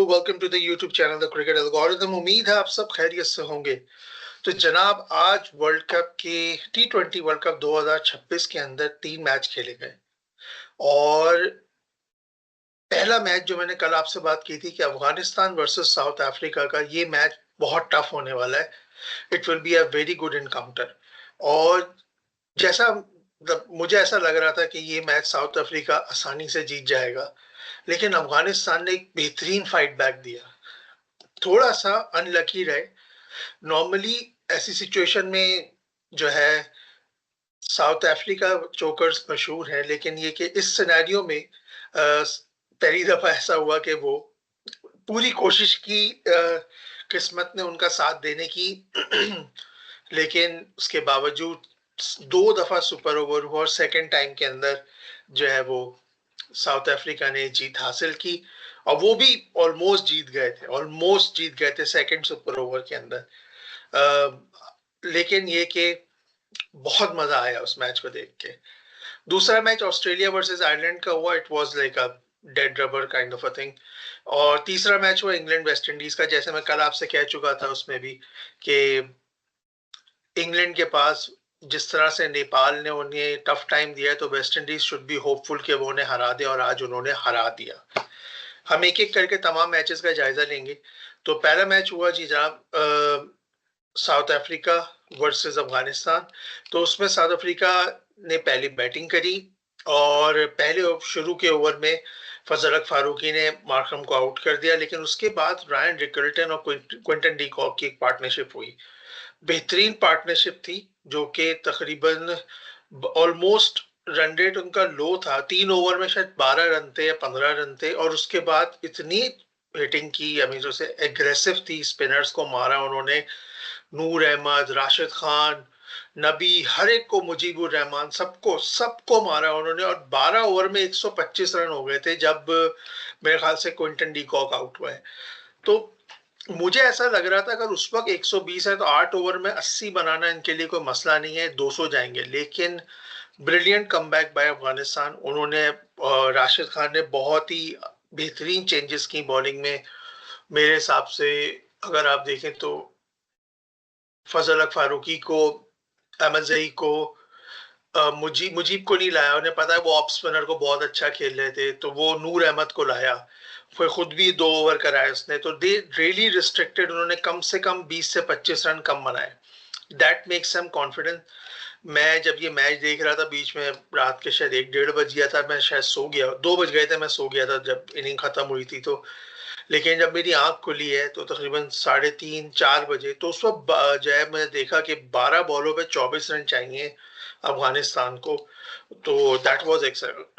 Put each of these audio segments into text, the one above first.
Welcome to the YouTube channel the cricket algorithm. उम्मीद है आप सब खैरियत से होंगे। तो जनाब, आज वर्ल्ड कप के T20 वर्ल्ड कप 2026 के अंदर 3 मैच खेले गए और पहला मैच जो मैंने कल आपसे बात की थी कि अफगानिस्तान वर्सेस साउथ अफ्रीका का, ये मैच बहुत टफ होने वाला है। It will be a very good encounter. और जैसा मुझे ऐसा लग रहा था कि ये मैच साउथ अफ्रीका आसानी से जीत जाएगा, लेकिन अफगानिस्तान ने एक बेहतरीन फाइट बैक दिया। थोड़ा सा अनलकी रहे। नॉर्मली ऐसी सिचुएशन में जो है साउथ अफ्रीका चोकर्स मशहूर है, लेकिन ये कि इस सिनेरियो में पहली दफा ऐसा हुआ कि वो पूरी कोशिश की, किस्मत ने उनका साथ देने की लेकिन उसके बावजूद 2 दफा सुपर ओवर हुआ और सेकेंड टाइम के अंदर जो है वो साउथ अफ्रीका ने जीत हासिल की। और वो भी ऑलमोस्ट जीत गए थे सेकंड सुपर ओवर के अंदर। लेकिन ये कि बहुत मजा आया उस मैच को देख के। दूसरा मैच ऑस्ट्रेलिया वर्सेस आयरलैंड का हुआ। It was like a dead rubber kind of a thing. और तीसरा मैच हुआ इंग्लैंड वेस्ट इंडीज का। जैसे मैं कल आपसे कह चुका था उसमें भी कि इंग्लैंड के पास जिस तरह से नेपाल ने उन्हें टफ टाइम दिया है, तो West Indies should be hopeful कि वो उन्हें हरा दे, और आज उन्होंने हरा दिया। हम एक एक करके तमाम मैचेस का जायजा लेंगे। तो पहला मैच हुआ जी जनाब, साउथ अफ्रीका वर्सेस अफगानिस्तान। तो उसमें साउथ अफ्रीका ने पहली बैटिंग करी और पहले शुरू के ओवर में फजल हक फारूकी ने मार्करम को आउट कर दिया, लेकिन उसके बाद रायन रिकल्टन और क्विंटन डी कॉक की एक पार्टनरशिप हुई। बेहतरीन पार्टनरशिप थी, जो कि तकरीबन ऑलमोस्ट रन रेट उनका लो था। 3 ओवर में शायद 12 रन थे या 15 रन थे, और उसके बाद इतनी हिटिंग की, जो से एग्रेसिव थी, स्पिनर्स को मारा उन्होंने। नूर अहमद, राशिद खान, नबी, हर एक को, मुजीबुर रहमान, सबको सबको मारा उन्होंने। और 12 ओवर में 125 रन हो गए थे जब मेरे ख्याल से क्विंटन डी कॉक आउट हुआ है। तो मुझे ऐसा लग रहा था अगर उस वक्त 120 है तो 8 ओवर में 80 बनाना इनके लिए कोई मसला नहीं है, 200 जाएंगे। लेकिन ब्रिलियंट कमबैक बाय अफगानिस्तान। उन्होंने, राशिद खान ने बहुत ही बेहतरीन चेंजेस की बॉलिंग में। मेरे हिसाब से अगर आप देखें तो फजल हक फारूकी को, अहमद जई को, मुजीब को नहीं लाया। उन्हें पता है वो ऑफ स्पिनर को बहुत अच्छा खेल रहे थे, तो वो नूर अहमद को लाया। फिर खुद भी 2 ओवर कराए उसने। तो दे रियली रिस्ट्रिक्टेड। उन्होंने कम से कम 20 से 25 रन कम बनाए। That makes him confident. मैं जब ये मैच देख रहा था, बीच में रात के शायद 1-1:30 बज गया था, मैं शायद सो गया, 2 बज गए थे, मैं सो गया था जब इनिंग खत्म हुई थी। तो लेकिन जब मेरी आंख खुली है तो तकरीबन 3:30-4 बजे, तो उस वक्त जो है मैंने देखा कि 12 बॉलों पे 24 रन चाहिए अफगानिस्तान को। तो दैट वाज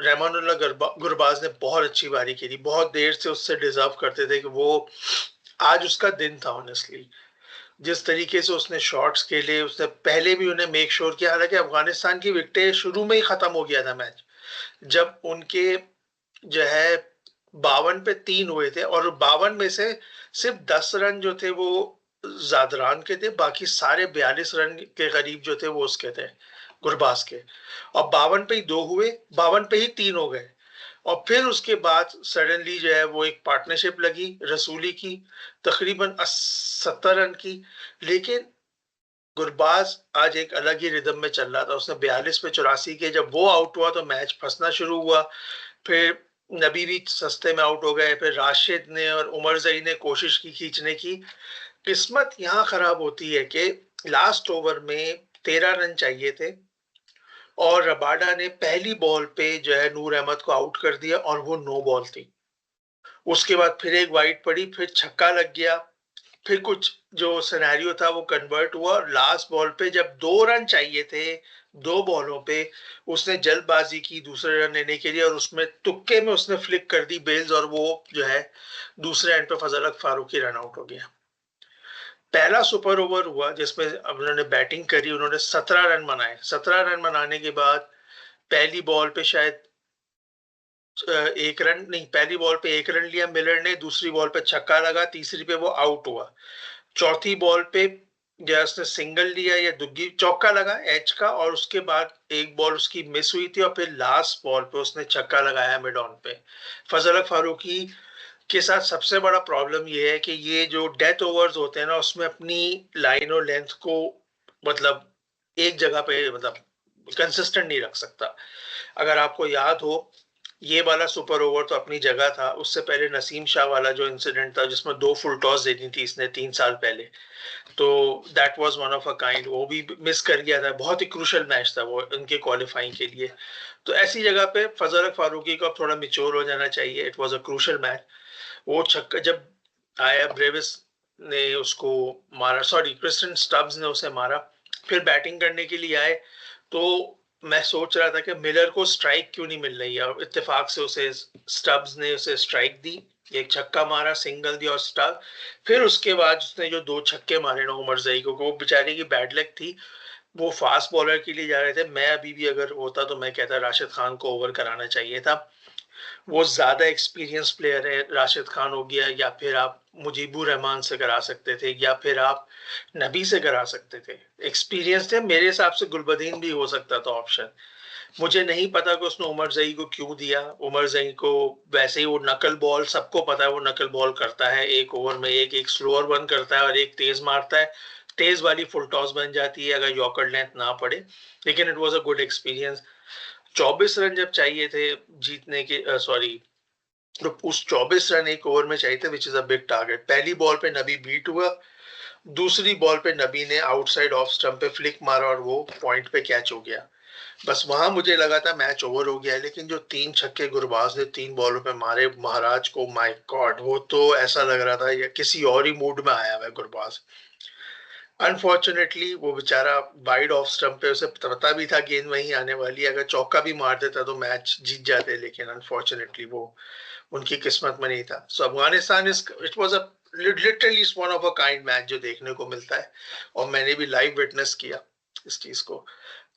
रहमानुल्लाह गुरबाज ने बहुत अच्छी बारी की थी। बहुत देर से उससे डिजर्व करते थे कि वो, आज उसका दिन था ऑनेस्टली। जिस तरीके से उसने शॉट्स खेले, उसने पहले भी उन्हें मेक श्योर किया। हालांकि अफगानिस्तान की विकेटें शुरू में ही खत्म हो गया था मैच, जब उनके जो है 52 पे 3 हुए थे, और 52 में से सिर्फ 10 रन जो थे वो जादरान के थे, बाकी सारे 42 रन के करीब जो थे वो उसके थे, गुरबाज के। और 52 पे ही 2 हुए, 52 पे ही 3 हो गए। और फिर उसके बाद सडनली जो है वो एक पार्टनरशिप लगी रसूली की, तकरीबन 70 रन की। लेकिन गुरबाज आज एक अलग ही रिदम में चल रहा था। उसने 42 पे 84 के, जब वो आउट हुआ तो मैच फंसना शुरू हुआ। फिर नबी भी सस्ते में आउट हो गए। फिर राशिद ने और उमर जई ने कोशिश की खींचने की। किस्मत यहाँ खराब होती है कि लास्ट ओवर में 13 रन चाहिए थे, और रबाडा ने पहली बॉल पे जो है नूर अहमद को आउट कर दिया, और वो नो बॉल थी। उसके बाद फिर एक वाइड पड़ी, फिर छक्का लग गया। फिर कुछ जो सिनेरियो था वो कन्वर्ट हुआ, और लास्ट बॉल पे जब 2 रन चाहिए थे 2 बॉलों पे, उसने जल्दबाजी की दूसरे रन लेने के लिए, और उसमें तुक्के में उसने फ्लिक कर दी बेल्स, और वो जो है दूसरे एंड पे फजल हक फारूकी रन आउट हो गया। पहला सुपर ओवर हुआ जिसमें उन्होंने बैटिंग करी, उन्होंने 17 रन बनाए। 17 रन बनाने के बाद पहली बॉल पे शायद 1 रन नहीं, पहली बॉल पे 1 रन लिया मिलर ने, दूसरी बॉल पे छक्का लगा, तीसरी पे वो आउट हुआ। चौथी बॉल पे या उसने सिंगल लिया या दुग्गी, चौका लगा एच का, और उसके बाद एक बॉल उसकी मिस हुई थी, और फिर लास्ट बॉल पे उसने छक्का लगाया मिड ऑन पे। फजल हक फारूकी के साथ सबसे बड़ा प्रॉब्लम ये है कि ये जो डेथ ओवर्स होते हैं ना, उसमें अपनी लाइन और लेंथ को मतलब एक जगह पे मतलब कंसिस्टेंट नहीं रख सकता। अगर आपको याद हो, ये वाला सुपर ओवर तो अपनी जगह था, उससे पहले नसीम शाह वाला जो इंसिडेंट था जिसमें 2 फुल टॉस देनी थी इसने 3 साल पहले, तो that was one of a kind, वो भी मिस कर गया था। बहुत ही क्रूशल मैच था वो उनके क्वालिफाइंग के लिए। तो ऐसी जगह पे फजल फारूकी को अब थोड़ा मिच्योर हो जाना चाहिए। It was a crucial match. वो छक्का जब आया, ब्रेविस ने उसको मारा, सॉरी क्रिस्टन स्टब्स ने उसे मारा, फिर बैटिंग करने के लिए आए, तो मैं सोच रहा था कि मिलर को स्ट्राइक क्यों नहीं मिल रही है, और इत्तेफाक से उसे स्टब्स ने उसे स्ट्राइक दी, एक छक्का मारा, सिंगल दिया और स्टब। फिर उसके बाद उसने जो 2 छक्के मारे ना उमर जई को, वो बेचारे की बैड लक थी। वो फास्ट बॉलर के लिए जा रहे थे। मैं अभी भी अगर होता तो मैं कहता राशिद खान को ओवर कराना चाहिए था। वो ज्यादा एक्सपीरियंस प्लेयर है, राशिद खान हो गया, या फिर आप मुजीबुर रहमान से करा सकते थे, या फिर आप नबी से करा सकते थे। एक्सपीरियंस थे, मेरे हिसाब से गुलबदीन भी हो सकता था ऑप्शन। मुझे नहीं पता कि उसने उमर जई को क्यों दिया। उमर जई को वैसे ही वो नकल बॉल, सबको पता है वो नकल बॉल करता है, एक ओवर में एक एक स्लोअर वन करता है और एक तेज मारता है। तेज वाली फुल टॉस बन जाती है अगर यॉर्कर लेंथ ना पड़े। लेकिन it was a good experience. 24 run जब चाहिए थे जीतने के, सॉरी, तो उस 24 रन एक ओवर में चाहिए थे, which is a big target. पहली बॉल पे नबी बीट हुआ, दूसरी बॉल पे नबी ने आउटसाइड ऑफ स्टंप पे फ्लिक मारा और वो पॉइंट पे कैच हो गया। बस वहां मुझे लगा था मैच ओवर हो गया है। लेकिन जो 3 छक्के गुरबाज ने 3 बॉलों पे मारे महाराज को, माय गॉड, वो तो ऐसा लग रहा था या किसी और ही मूड में आया हुआ है गुरबाज। अनफॉर्चुनेटली वो बेचारा वाइड ऑफ स्टंप पे, उसे पता भी था गेंद वहीं आने वाली है, अगर चौका भी मार देता तो मैच जीत जाते, लेकिन अनफॉर्चुनेटली वो उनकी किस्मत में नहीं था। So Afghanistan is, it was a literally one of a kind match जो देखने को मिलता है, और मैंने भी लाइव विटनेस किया इस चीज को।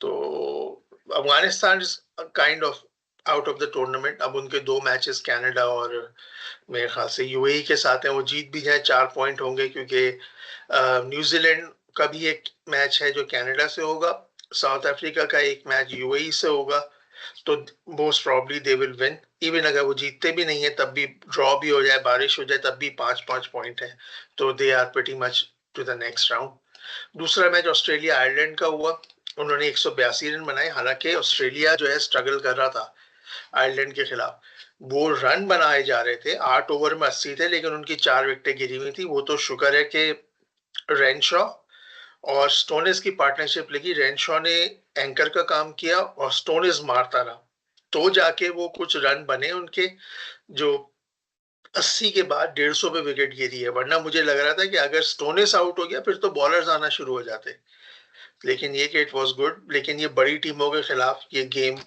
तो Afghanistan is kind of out of the tournament. अब उनके 2 मैचेस कनाडा और मेरे ख्याल से यूएई के साथ हैं, वो जीत भी जाए 4 पॉइंट होंगे, क्योंकि न्यूजीलैंड का भी एक मैच है जो कनाडा से होगा, साउथ अफ्रीका का एक मैच यूएई से होगा। तो most probably they will win. Even अगर वो जीतते भी नहीं है तब भी, ड्रॉ भी हो जाए, बारिश हो जाए, तब भी 5-5 पॉइंट है, तो they are pretty much to the next round. दूसरा मैच ऑस्ट्रेलिया आयरलैंड का हुआ। उन्होंने 182 रन बनाए। हालांकि ऑस्ट्रेलिया जो है स्ट्रगल कर रहा था आयरलैंड के खिलाफ। वो रन बनाए जा रहे थे, 8 ओवर में 80 थे, लेकिन उनकी 4 विकेटें गिरी हुई थी। वो तो शुक्र है कि रेनशॉ और स्टोनिस की पार्टनरशिप लगी। रेनशॉ ने एंकर का काम किया और स्टोनिस मारता रहा, तो जाके वो कुछ रन बने उनके, जो 80 के बाद 150 पे विकेट गिरी है। वरना मुझे लग रहा था कि अगर स्टोनिस आउट हो गया फिर तो बॉलर्स आना शुरू हो जाते। लेकिन ये कि इट वाज गुड। लेकिन ये बड़ी टीमों के खिलाफ ये गेम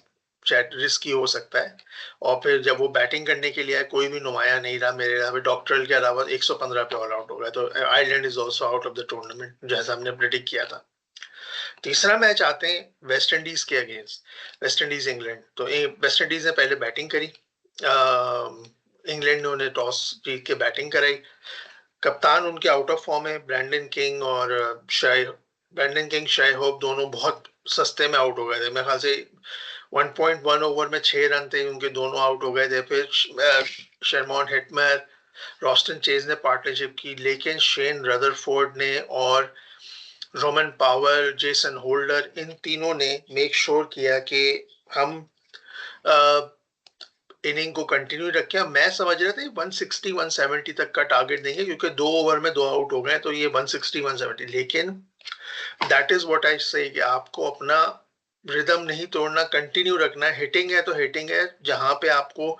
शायद रिस्की हो सकता है। और फिर जब वो बैटिंग करने के लिए आए, कोई भी नुमाया नहीं रहा मेरे यहाँ पे। डॉक्टर के अलावा 115 पे ऑल आउट हो गया, तो Ireland is also out of the tournament, जैसा हमने प्रिडिक्ट किया था। तीसरा मैच आते हैं वेस्ट इंडीज के अगेंस्ट, वेस्ट इंडीज इंग्लैंड। तो वेस्ट इंडीज ने पहले बैटिंग करी, इंग्लैंड ने उन्हें टॉस जीत के बैटिंग कराई। कप्तान उनके आउट ऑफ फॉर्म है, ब्रैंडन किंग और शाय ब्रैंडन किंग, शाय होप, दोनों बहुत सस्ते में आउट हो गए थे। मेरे ख्याल से 1.1 ओवर में 6 रन थे उनके, दोनों आउट हो गए थे। फिर शर्मॉन हिटमैर, रॉस्टन चेज ने पार्टनरशिप की, लेकिन शेन रदरफोर्ड ने और रोमन पावर, जेसन होल्डर, इन तीनों ने मेक श्योर किया कि हम इनिंग को कंटिन्यू रखें। मैं समझ रहा था 160 170 तक का टारगेट नहीं है, क्योंकि 2 ओवर में 2 आउट हो गए, तो ये 160 170। लेकिन दैट इज व्हाट आई से, कि आपको अपना रिदम नहीं तोड़ना, कंटिन्यू रखना है। हिटिंग है तो हिटिंग है, जहां पे आपको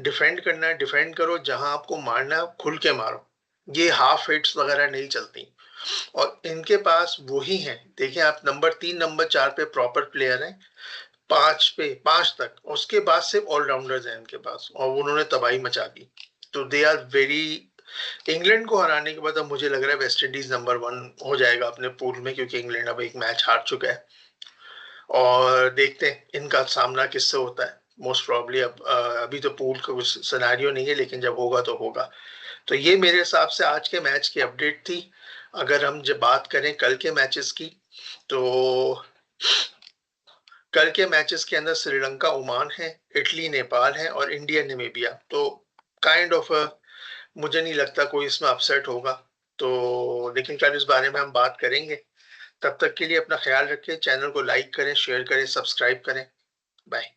डिफेंड करना है डिफेंड करो, जहां आपको मारना है खुल के मारो। ये हाफ हिट्स वगैरह नहीं चलती। और इनके पास वही है, देखिए आप नंबर 3 नंबर 4 पे प्रॉपर प्लेयर हैं, 5 तक, उसके बाद सिर्फ ऑलराउंडर्स हैं इनके पास, और उन्होंने तबाही मचा दी। तो दे आर वेरी, इंग्लैंड को हराने के बाद अब मुझे लग रहा है वेस्ट इंडीज नंबर 1 हो जाएगा अपने पूल में, क्योंकि इंग्लैंड अब एक मैच हार चुका है। और देखते हैं इनका सामना किससे होता है। मोस्ट प्रॉब्ली अब अभी तो पूल का कुछ सिनेरियो नहीं है, लेकिन जब होगा तो होगा। तो ये मेरे हिसाब से आज के मैच की अपडेट थी। अगर हम जब बात करें कल के मैचेस की, तो कल के मैचेस के अंदर श्रीलंका ओमान है, इटली नेपाल है और इंडिया नामीबिया। तो काइंड ऑफ मुझे नहीं लगता कोई इसमें अपसेट होगा। तो लेकिन कल इस बारे में हम बात करेंगे। तब तक के लिए अपना ख्याल रखें, चैनल को लाइक करें, शेयर करें, सब्सक्राइब करें। बाय।